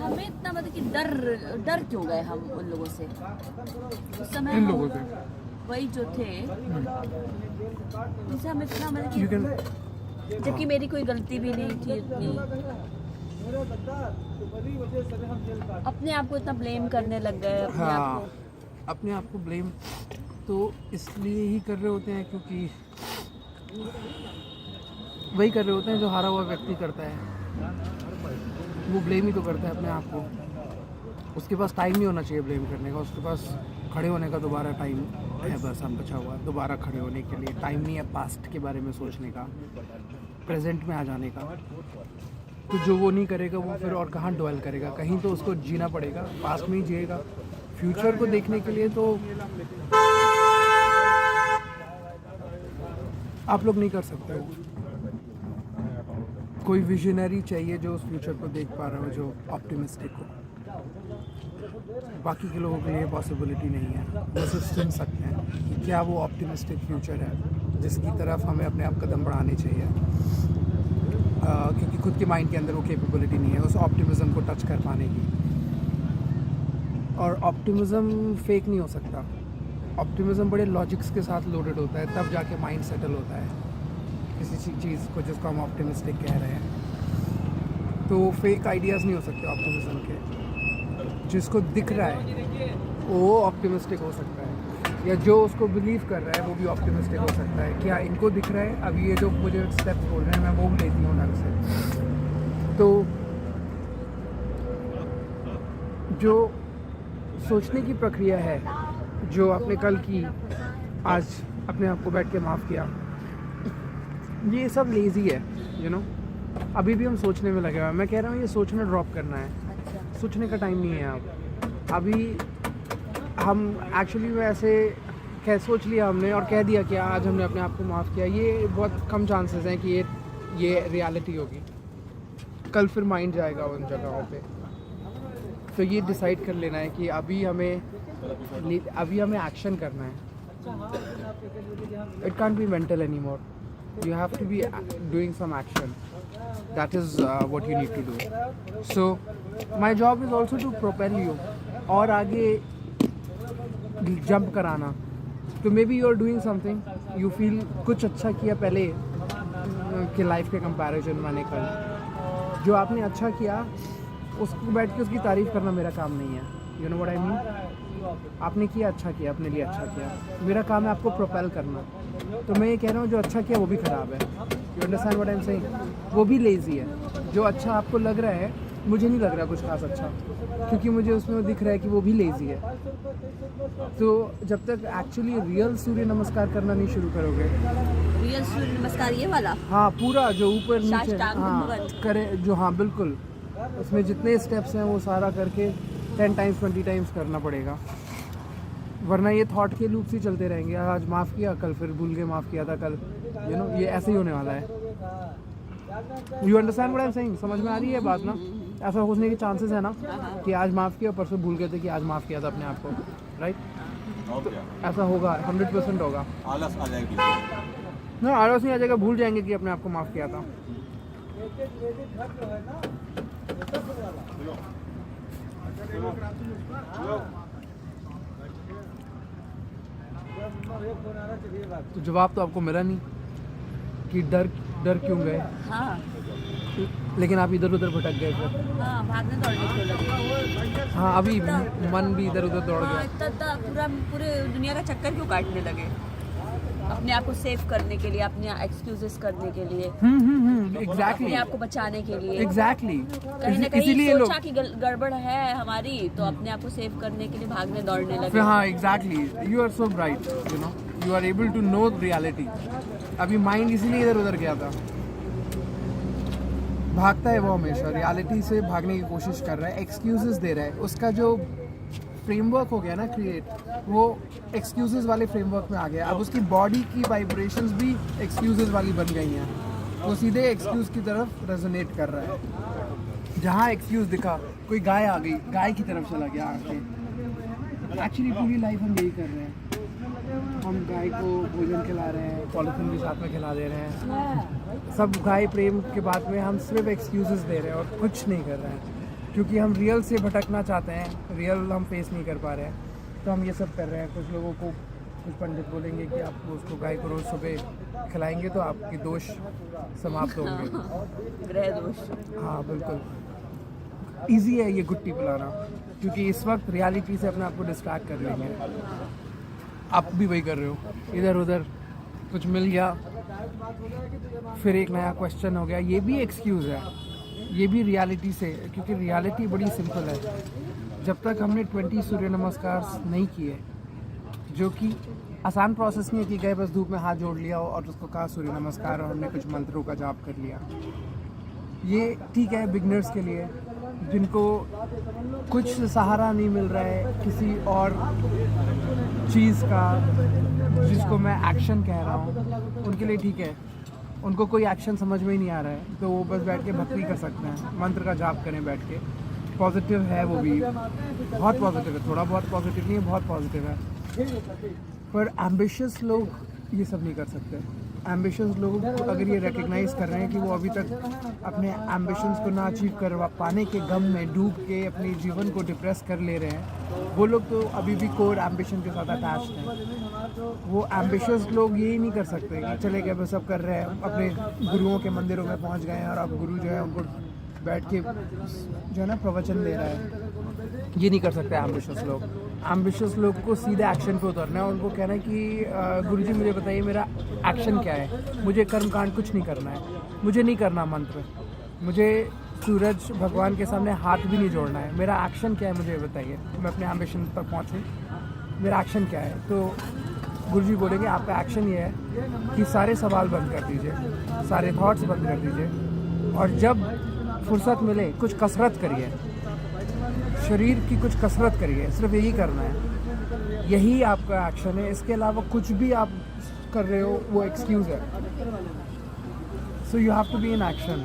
हमें इतना मतलब कि डर क्यों गए हम उन लोगों से उस समय? इन लोगों से वही जो थे उनसे हम इतना मतलब कि जबकि मेरी कोई गलती भी नहीं थी इतनी, अपने आप को इतना ब्लेम करने लग गए अपने आप को। अपने आप को ब्लेम तो इसलिए ही कर रहे होते हैं क्योंकि वही कर रहे होते हैं जो हारा हुआ व्यक्ति करता है, वो ब्लेम ही तो करता है अपने आप को। उसके पास टाइम नहीं होना चाहिए ब्लेम करने का, उसके पास खड़े होने का दोबारा टाइम है, बस हम बचा हुआ दोबारा खड़े होने के लिए टाइम नहीं है, पास्ट के बारे में सोचने का, प्रेजेंट में आ जाने का। तो जो वो नहीं करेगा वो फिर और कहाँ ड्वेल करेगा, कहीं तो उसको जीना पड़ेगा, पास्ट में ही जिएगा। फ्यूचर को देखने के लिए तो आप लोग नहीं कर सकते हो, कोई विजनरी चाहिए जो उस फ्यूचर को देख पा रहा हो, जो ऑप्टिमिस्टिक हो। बाकी के लोगों के लिए पॉसिबिलिटी नहीं है, वो सिर्फ सुन सकते हैं कि क्या वो ऑप्टिमिस्टिक फ्यूचर है जिसकी तरफ हमें अपने आप कदम बढ़ाने चाहिए, क्योंकि खुद के माइंड के अंदर वो कैपेबिलिटी नहीं है उस ऑप्टिमिज्म को टच कर पाने की। और ऑप्टिमिज्म फेक नहीं हो सकता, ऑप्टिमिज्म बड़े लॉजिक्स के साथ लोडेड होता है, तब जाके माइंड सेटल होता है किसी चीज़ को जिसको हम ऑप्टिमिस्टिक कह रहे हैं। तो फेक आइडियाज़ नहीं हो सकते ऑप्टिमिज्म के। जिसको दिख रहा है वो ऑप्टिमिस्टिक हो सकता है, या जो उसको बिलीव कर रहा है वो भी ऑप्टिमिस्टिक हो सकता है। क्या इनको दिख रहा है? अब ये जो मुझे स्टेप बोल रहे हैं मैं वो लेती हूँ ढंग से। तो जो सोचने की प्रक्रिया है, जो आपने कल की, आज अपने आप को बैठ के माफ़ किया, ये सब लेज़ी है, यू नो। अभी भी हम सोचने में लगे हुए हैं। मैं कह रहा हूँ ये सोचना ड्रॉप करना है, सोचने का टाइम नहीं है अब। अभी हम एक्चुअली में ऐसे सोच लिया हमने और कह दिया कि आज हमने अपने आप को माफ़ किया, ये बहुत कम चांसेस हैं कि ये रियलिटी होगी। कल फिर माइंड जाएगा उन जगहों पे। तो ये डिसाइड कर लेना है कि अभी हमें एक्शन करना है। It can't be mental any more, you have to be doing some action. That is what you need to do. So my job is also to propel you और आगे जंप कराना। तो maybe you are doing something, you feel कुछ अच्छा किया पहले के life के कंपैरिजन मैंने कल, जो आपने अच्छा किया उसको बैठ के उसकी तारीफ़ करना मेरा काम नहीं है। You know what I mean? आपने किया, अच्छा किया, अपने लिए अच्छा किया, मेरा काम है आपको प्रोपेल करना। तो मैं ये कह रहा हूँ जो अच्छा किया वो भी ख़राब है। You understand what I am saying? वो भी लेज़ी है। जो अच्छा आपको लग रहा है, मुझे नहीं लग रहा कुछ खास अच्छा, क्योंकि मुझे उसमें दिख रहा है कि वो भी लेज़ी है। तो जब तक एक्चुअली रियल सूर्य नमस्कार करना नहीं शुरू करोगे, रियल सूर्य नमस्कार ये वाला, हाँ पूरा जो ऊपर नीचे, साष्टांग हाँ दंडवत करे जो, हाँ बिल्कुल, उसमें जितने स्टेप्स हैं वो सारा करके 10 टाइम्स 20 टाइम्स करना पड़ेगा, वरना ये थॉट के लूप ही चलते रहेंगे। आज माफ़ किया, कल फिर भूल के माफ़ किया था कल, यू नो, ये ऐसे ही होने वाला है। You understand what I am saying? समझ में आ रही है बात ना? ऐसा होने के चांसेस है ना कि आज माफ़ किया, परसों भूल गए थे कि आज माफ़ किया था अपने आप को, राइट? तो ऐसा होगा, 100% होगा। आलस आ जाएगी ना, आलस नहीं आ जाएगा, भूल जाएंगे कि अपने आप को माफ़ किया था। तो जवाब तो आपको मिला नहीं कि डर क्यों गए। हाँ लेकिन आप इधर उधर भटक गए फिर। हाँ, भागने दौड़ने क्यों लगे? हाँ, अभी मन भी इधर उधर दौड़ गया। इतना पूरे दुनिया का चक्कर क्यों काटने लगे? अपने आप को सेव करने के लिए, अपने एक्सक्यूजेस करने के लिए, एग्जैक्टली, अपने आप को बचाने के लिए, एग्जैक्टली। कहीं ना कहीं सोचा कि गड़बड़ है हमारी, तो अपने आप को सेव करने के लिए भागने दौड़ने लगे। हाँ exactly, you are so bright, you know, you are able to know reality. अभी माइंड इसीलिए इधर उधर गया था। भागता है वो हमेशा, रियलिटी से भागने की कोशिश कर रहा है, एक्सक्यूजेस दे रहा है। उसका जो फ्रेमवर्क हो गया ना क्रिएट, वो एक्सक्यूजेस वाले फ्रेमवर्क में आ गया। अब उसकी बॉडी की वाइब्रेशंस भी एक्सक्यूजेस वाली बन गई हैं, वो सीधे एक्सक्यूज की तरफ रेजोनेट कर रहा है। जहाँ एक्सक्यूज दिखा, कोई गाय आ गई, गाय की तरफ चला गया आके। एक्चुअली पूरी लाइफ हम यही कर रहे हैं। हम गाय को भोजन खिला रहे हैं, पॉलिथीन भी साथ में खिला दे रहे हैं, सब गाय प्रेम के बाद में हम सिर्फ एक्सक्यूजेस दे रहे हैं और कुछ नहीं कर रहे हैं, क्योंकि हम रियल से भटकना चाहते हैं, रियल हम फेस नहीं कर पा रहे हैं, तो हम ये सब कर रहे हैं। कुछ लोगों को, कुछ पंडित बोलेंगे कि आप उसको गाय को रोज़ सुबह खिलाएंगे तो आपके दोष समाप्त होंगे। ग्रह दोष। हाँ बिल्कुल, ईजी है ये गुट्टी पिलाना, क्योंकि इस वक्त रियलिटी से अपने आप को डिस्ट्रैक्ट कर लेंगे। आप भी वही कर रहे हो, इधर उधर कुछ मिल गया, फिर एक नया क्वेश्चन हो गया, ये भी एक्सक्यूज़ है, ये भी रियलिटी से, क्योंकि रियलिटी बड़ी सिंपल है। जब तक हमने 20 सूर्य नमस्कार नहीं किए, जो कि आसान प्रोसेस नहीं है कि गए बस धूप में हाथ जोड़ लिया और उसको कहा सूर्य नमस्कार और हमने कुछ मंत्रों का जाप कर लिया। ये ठीक है बिगनर्स के लिए, जिनको कुछ सहारा नहीं मिल रहा है किसी और चीज़ का, जिसको मैं एक्शन कह रहा हूँ, उनके लिए ठीक है। उनको कोई एक्शन समझ में ही नहीं आ रहा है तो वो बस बैठ के भक्ति कर सकते हैं, मंत्र का जाप करें बैठ के। पॉजिटिव है वो भी, बहुत पॉजिटिव है, थोड़ा बहुत पॉजिटिव नहीं है, बहुत पॉजिटिव है। पर एम्बिशियस लोग ये सब नहीं कर सकते। एम्बिशंस लोग अगर ये रिकग्नाइज़ कर रहे हैं कि वो अभी तक अपने एम्बिशंस को ना अचीव कर पाने के गम में डूब के अपने जीवन को डिप्रेस कर ले रहे हैं, वो लोग तो अभी भी कोर एम्बिशन के साथ अटैच्ड हैं। वो एम्बिशियस लोग यही नहीं कर सकते कि चले गए बस सब कर रहे हैं, अपने गुरुओं के मंदिरों में पहुंच गए हैं और अब गुरु जो है उनको बैठ के जो है ना प्रवचन दे रहा है। ये नहीं कर सकते एम्बिशियस लोग। एम्बिशियस लोग को सीधे एक्शन पे उतरना है। उनको कहना है कि गुरुजी मुझे बताइए मेरा एक्शन क्या है, मुझे कर्मकांड कुछ नहीं करना है, मुझे नहीं करना मंत्र, मुझे सूरज भगवान के सामने हाथ भी नहीं जोड़ना है, मेरा एक्शन क्या है मुझे बताइए, मैं अपने एम्बिशन तक पहुँचूँ, मेरा एक्शन क्या है। तो गुरुजी बोलेंगे आपका एक्शन ये है कि सारे सवाल बंद कर दीजिए, सारे थॉट्स बंद कर दीजिए, और जब फुर्सत मिले कुछ कसरत करिए, शरीर की कुछ कसरत करिए, सिर्फ यही करना है, यही आपका एक्शन है। इसके अलावा कुछ भी आप कर रहे हो वो एक्सक्यूज़ है। So you have to be in action.